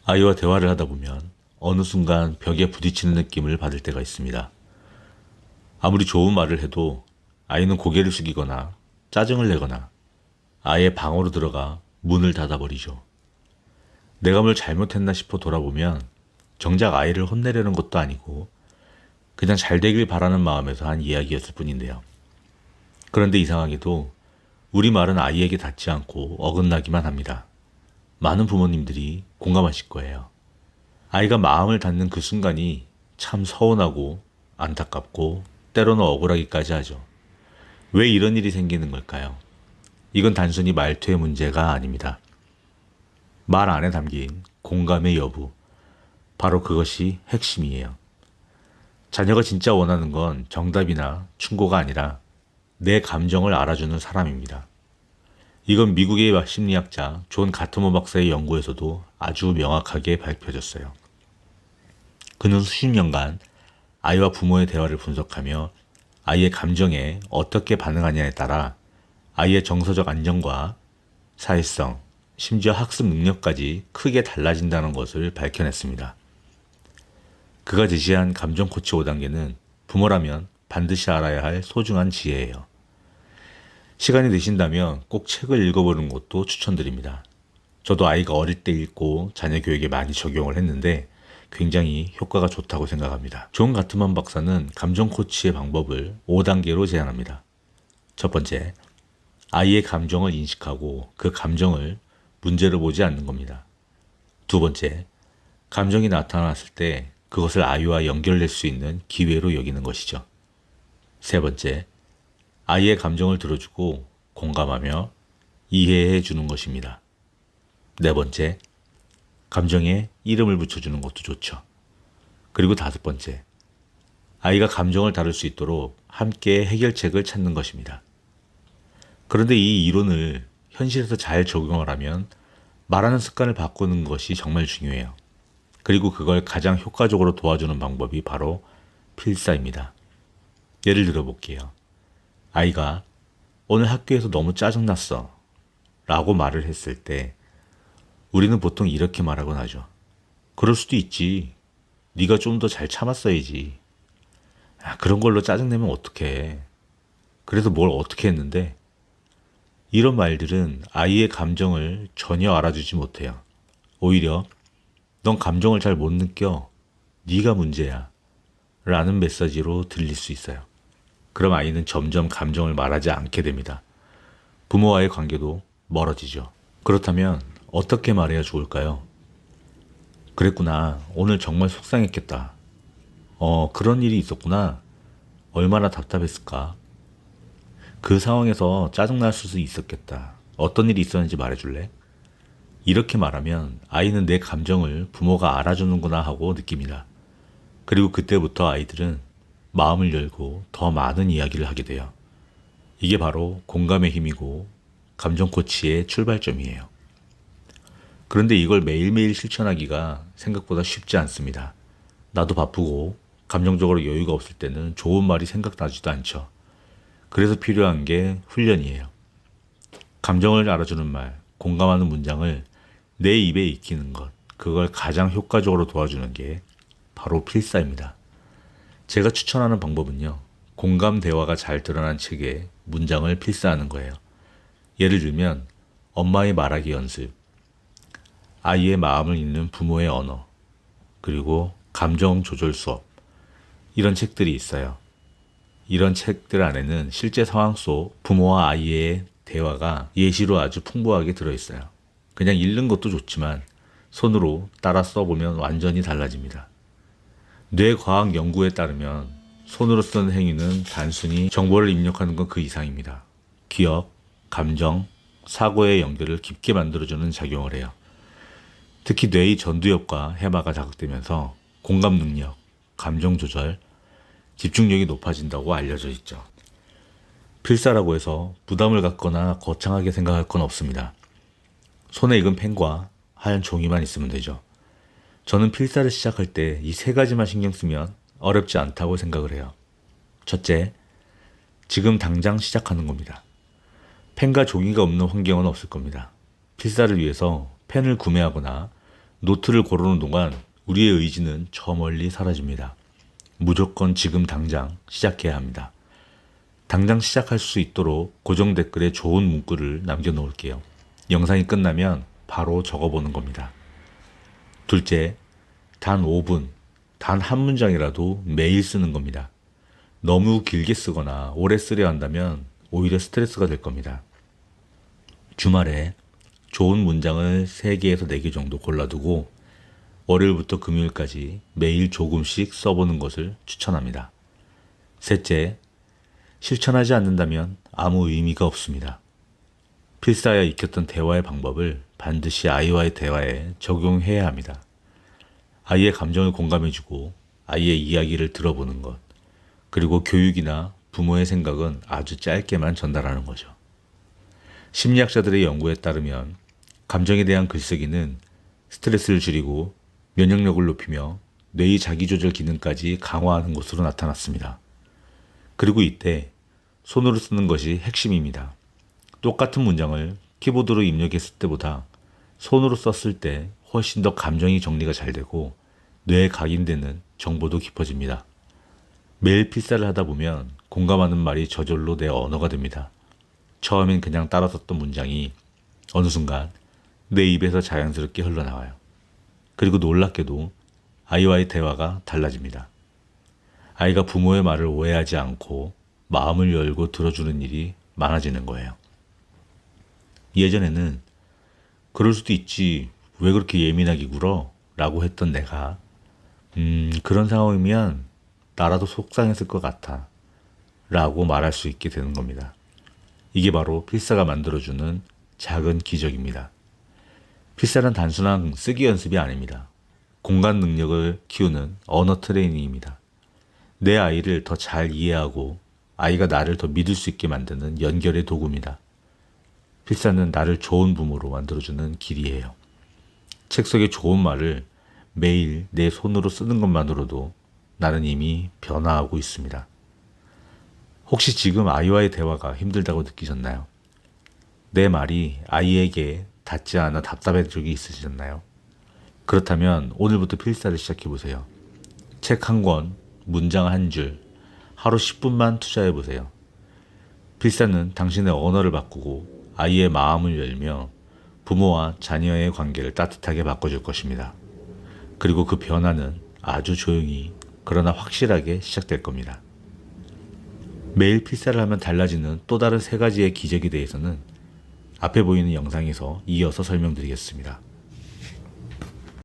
아이와 대화를 하다 보면 어느 순간 벽에 부딪히는 느낌을 받을 때가 있습니다. 아무리 좋은 말을 해도 아이는 고개를 숙이거나 짜증을 내거나 아예 방으로 들어가 문을 닫아버리죠. 내가 뭘 잘못했나 싶어 돌아보면 정작 아이를 혼내려는 것도 아니고 그냥 잘 되길 바라는 마음에서 한 이야기였을 뿐인데요. 그런데 이상하게도 우리 말은 아이에게 닿지 않고 어긋나기만 합니다. 많은 부모님들이 공감하실 거예요. 아이가 마음을 닫는 그 순간이 참 서운하고 안타깝고 때로는 억울하기까지 하죠. 왜 이런 일이 생기는 걸까요? 이건 단순히 말투의 문제가 아닙니다. 말 안에 담긴 공감의 여부, 바로 그것이 핵심이에요. 자녀가 진짜 원하는 건 정답이나 충고가 아니라 내 감정을 알아주는 사람입니다. 이건 미국의 심리학자 존 가트모 박사의 연구에서도 아주 명확하게 밝혀졌어요. 그는 수십 년간 아이와 부모의 대화를 분석하며 아이의 감정에 어떻게 반응하냐에 따라 아이의 정서적 안정과 사회성, 심지어 학습 능력까지 크게 달라진다는 것을 밝혀냈습니다. 그가 제시한 감정 코치 5단계는 부모라면 반드시 알아야 할 소중한 지혜예요. 시간이 되신다면 꼭 책을 읽어보는 것도 추천드립니다. 저도 아이가 어릴 때 읽고 자녀 교육에 많이 적용을 했는데 굉장히 효과가 좋다고 생각합니다. 존 가트만 박사는 감정 코치의 방법을 5단계로 제안합니다. 첫 번째, 아이의 감정을 인식하고 그 감정을 문제로 보지 않는 겁니다. 두 번째, 감정이 나타났을 때 그것을 아이와 연결될 수 있는 기회로 여기는 것이죠. 세 번째, 아이의 감정을 들어주고 공감하며 이해해 주는 것입니다. 네 번째, 감정에 이름을 붙여주는 것도 좋죠. 그리고 다섯 번째, 아이가 감정을 다룰 수 있도록 함께 해결책을 찾는 것입니다. 그런데 이 이론을 현실에서 잘 적용을 하면 말하는 습관을 바꾸는 것이 정말 중요해요. 그리고 그걸 가장 효과적으로 도와주는 방법이 바로 필사입니다. 예를 들어 볼게요. 아이가 오늘 학교에서 너무 짜증났어 라고 말을 했을 때 우리는 보통 이렇게 말하곤 하죠. 그럴 수도 있지. 네가 좀 더 잘 참았어야지. 그런 걸로 짜증내면 어떡해. 그래서 뭘 어떻게 했는데? 이런 말들은 아이의 감정을 전혀 알아주지 못해요. 오히려 넌 감정을 잘 못 느껴. 네가 문제야. 라는 메시지로 들릴 수 있어요. 그럼 아이는 점점 감정을 말하지 않게 됩니다. 부모와의 관계도 멀어지죠. 그렇다면 어떻게 말해야 좋을까요? 그랬구나. 오늘 정말 속상했겠다. 그런 일이 있었구나. 얼마나 답답했을까? 그 상황에서 짜증날 수도 있었겠다. 어떤 일이 있었는지 말해줄래? 이렇게 말하면 아이는 내 감정을 부모가 알아주는구나 하고 느낍니다. 그리고 그때부터 아이들은 마음을 열고 더 많은 이야기를 하게 돼요. 이게 바로 공감의 힘이고 감정 코치의 출발점이에요. 그런데 이걸 매일매일 실천하기가 생각보다 쉽지 않습니다. 나도 바쁘고 감정적으로 여유가 없을 때는 좋은 말이 생각나지도 않죠. 그래서 필요한 게 훈련이에요. 감정을 알아주는 말, 공감하는 문장을 내 입에 익히는 것, 그걸 가장 효과적으로 도와주는 게 바로 필사입니다. 제가 추천하는 방법은요, 공감 대화가 잘 드러난 책에 문장을 필사하는 거예요. 예를 들면, 엄마의 말하기 연습, 아이의 마음을 읽는 부모의 언어, 그리고 감정 조절 수업, 이런 책들이 있어요. 이런 책들 안에는 실제 상황 속 부모와 아이의 대화가 예시로 아주 풍부하게 들어있어요. 그냥 읽는 것도 좋지만 손으로 따라 써보면 완전히 달라집니다. 뇌과학 연구에 따르면 손으로 쓰는 행위는 단순히 정보를 입력하는 건 그 이상입니다. 기억, 감정, 사고의 연결을 깊게 만들어주는 작용을 해요. 특히 뇌의 전두엽과 해마가 자극되면서 공감 능력, 감정 조절, 집중력이 높아진다고 알려져 있죠. 필사라고 해서 부담을 갖거나 거창하게 생각할 건 없습니다. 손에 익은 펜과 하얀 종이만 있으면 되죠. 저는 필사를 시작할 때 이 세 가지만 신경 쓰면 어렵지 않다고 생각을 해요. 첫째, 지금 당장 시작하는 겁니다. 펜과 종이가 없는 환경은 없을 겁니다. 필사를 위해서 펜을 구매하거나 노트를 고르는 동안 우리의 의지는 저 멀리 사라집니다. 무조건 지금 당장 시작해야 합니다. 당장 시작할 수 있도록 고정 댓글에 좋은 문구를 남겨놓을게요. 영상이 끝나면 바로 적어보는 겁니다. 둘째, 단 5분, 단 한 문장이라도 매일 쓰는 겁니다. 너무 길게 쓰거나 오래 쓰려 한다면 오히려 스트레스가 될 겁니다. 주말에 좋은 문장을 3개에서 4개 정도 골라두고 월요일부터 금요일까지 매일 조금씩 써보는 것을 추천합니다. 셋째, 실천하지 않는다면 아무 의미가 없습니다. 필사에 익혔던 대화의 방법을 반드시 아이와의 대화에 적용해야 합니다. 아이의 감정을 공감해주고 아이의 이야기를 들어보는 것, 그리고 교육이나 부모의 생각은 아주 짧게만 전달하는 거죠. 심리학자들의 연구에 따르면 감정에 대한 글쓰기는 스트레스를 줄이고 면역력을 높이며 뇌의 자기조절 기능까지 강화하는 것으로 나타났습니다. 그리고 이때 손으로 쓰는 것이 핵심입니다. 똑같은 문장을 키보드로 입력했을 때보다 손으로 썼을 때 훨씬 더 감정이 정리가 잘 되고 뇌에 각인되는 정보도 깊어집니다. 매일 필사를 하다 보면 공감하는 말이 저절로 내 언어가 됩니다. 처음엔 그냥 따라 썼던 문장이 어느 순간 내 입에서 자연스럽게 흘러나와요. 그리고 놀랍게도 아이와의 대화가 달라집니다. 아이가 부모의 말을 오해하지 않고 마음을 열고 들어주는 일이 많아지는 거예요. 예전에는 그럴 수도 있지, 왜 그렇게 예민하게 굴어? 라고 했던 내가 그런 상황이면 나라도 속상했을 것 같아 라고 말할 수 있게 되는 겁니다. 이게 바로 필사가 만들어주는 작은 기적입니다. 필사는 단순한 쓰기 연습이 아닙니다. 공간 능력을 키우는 언어 트레이닝입니다. 내 아이를 더 잘 이해하고 아이가 나를 더 믿을 수 있게 만드는 연결의 도구입니다. 필사는 나를 좋은 부모로 만들어주는 길이에요. 책 속의 좋은 말을 매일 내 손으로 쓰는 것만으로도 나는 이미 변화하고 있습니다. 혹시 지금 아이와의 대화가 힘들다고 느끼셨나요? 내 말이 아이에게 닿지 않아 답답한 적이 있으셨나요? 그렇다면 오늘부터 필사를 시작해보세요. 책 한 권, 문장 한 줄, 하루 10분만 투자해보세요. 필사는 당신의 언어를 바꾸고 아이의 마음을 열며 부모와 자녀의 관계를 따뜻하게 바꿔줄 것입니다. 그리고 그 변화는 아주 조용히 그러나 확실하게 시작될 겁니다. 매일 필사를 하면 달라지는 또 다른 3가지의 기적에 대해서는 앞에 보이는 영상에서 이어서 설명드리겠습니다.